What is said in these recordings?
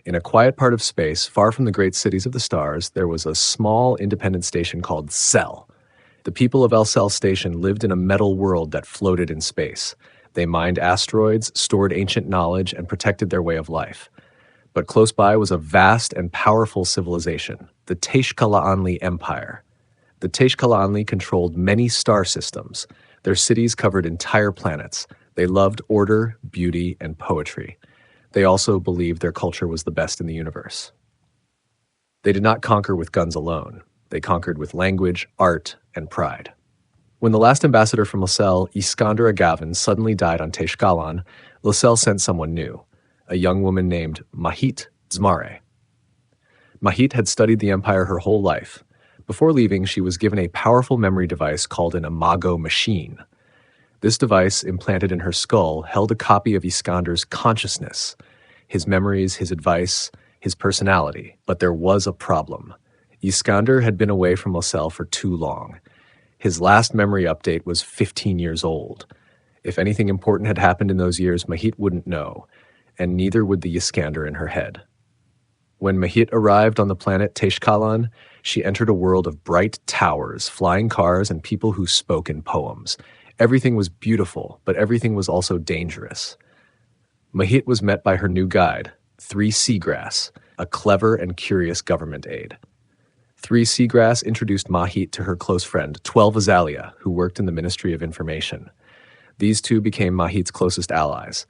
In a quiet part of space, far from the great cities of the stars, there was a small independent station called Cell. The people of El Cell Station lived in a metal world that floated in space. They mined asteroids, stored ancient knowledge, and protected their way of life. But close by was a vast and powerful civilization, the Teixcalaanli Empire. The Teixcalaanli controlled many star systems. Their cities covered entire planets. They loved order, beauty, and poetry. They also believed their culture was the best in the universe. They did not conquer with guns alone. They conquered with language, art, and pride. When the last ambassador from Lascelles, Iskander Agavin, suddenly died on Teixcalan, Lascelles sent someone new, a young woman named Mahit Dzmare. Mahit had studied the empire her whole life. Before leaving, she was given a powerful memory device called an imago machine. This device, implanted in her skull, held a copy of Iskander's consciousness, his memories, his advice, his personality. But there was a problem. Iskander had been away from Lascelles for too long. His last memory update was 15 years old. If anything important had happened in those years, Mahit wouldn't know, and neither would the Iskander in her head. When Mahit arrived on the planet Teixcalan, she entered a world of bright towers, flying cars, and people who spoke in poems. Everything was beautiful, but everything was also dangerous. Mahit was met by her new guide, 3 Seagrass, a clever and curious government aide. 3 Seagrass introduced Mahit to her close friend, 12 Azalea, who worked in the Ministry of Information. These two became Mahit's closest allies.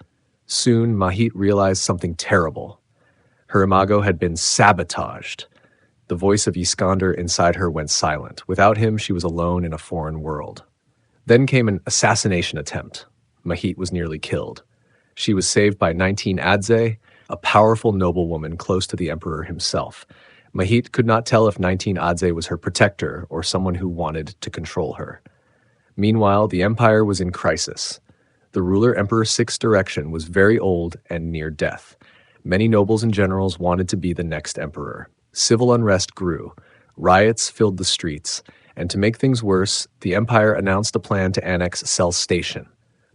Soon, Mahit realized something terrible. Her imago had been sabotaged. The voice of Iskander inside her went silent. Without him, she was alone in a foreign world. Then came an assassination attempt. Mahit was nearly killed. She was saved by 19 Adze, a powerful noblewoman close to the emperor himself. Mahit could not tell if 19 Adze was her protector or someone who wanted to control her. Meanwhile, the empire was in crisis. The ruler Emperor Six's direction was very old and near death. Many nobles and generals wanted to be the next emperor. Civil unrest grew. Riots filled the streets. And to make things worse, the empire announced a plan to annex Cell Station.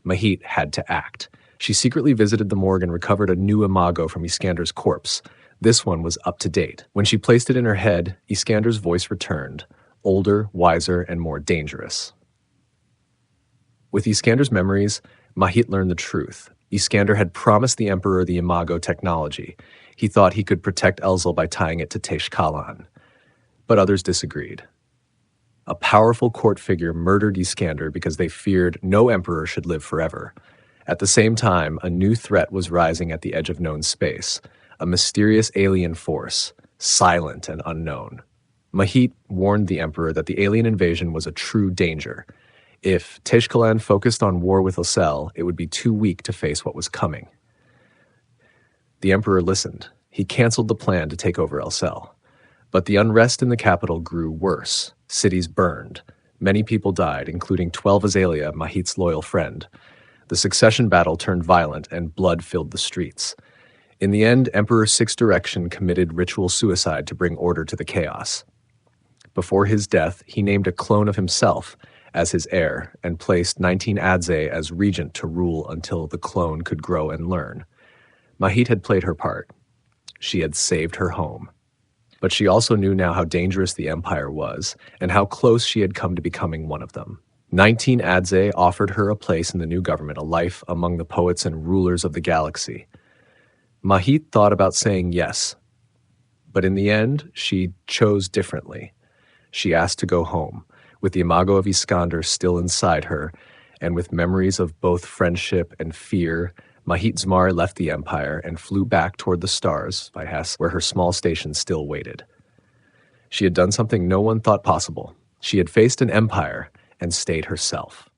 Mahit had to act. She secretly visited the morgue and recovered a new imago from Iskander's corpse. This one was up to date. When she placed it in her head, Iskander's voice returned, older, wiser, and more dangerous. With Iskander's memories, Mahit learned the truth. Iskander had promised the emperor the imago technology. He thought he could protect Elzel by tying it to Teixcalan. But others disagreed. A powerful court figure murdered Iskander because they feared no emperor should live forever. At the same time, a new threat was rising at the edge of known space, a mysterious alien force, silent and unknown. Mahit warned the emperor that the alien invasion was a true danger. If Teixcalan focused on war with Lascelles, it would be too weak to face what was coming. The emperor listened. He canceled the plan to take over Lascelles. But the unrest in the capital grew worse. Cities burned. Many people died, including 12 Azalea, Mahit's loyal friend. The succession battle turned violent, and blood filled the streets. In the end, Emperor Six's direction committed ritual suicide to bring order to the chaos. Before his death, he named a clone of himself as his heir and placed 19 Adze as regent to rule until the clone could grow and learn. Mahit had played her part. She had saved her home. But she also knew now how dangerous the empire was and how close she had come to becoming one of them. 19 Adze offered her a place in the new government, a life among the poets and rulers of the galaxy. Mahit thought about saying yes, but in the end, she chose differently. She asked to go home, with the imago of Iskander still inside her, and with memories of both friendship and fear. Mahit Dzmare left the empire and flew back toward the stars by Hess, where her small station still waited. She had done something no one thought possible. She had faced an empire and stayed herself.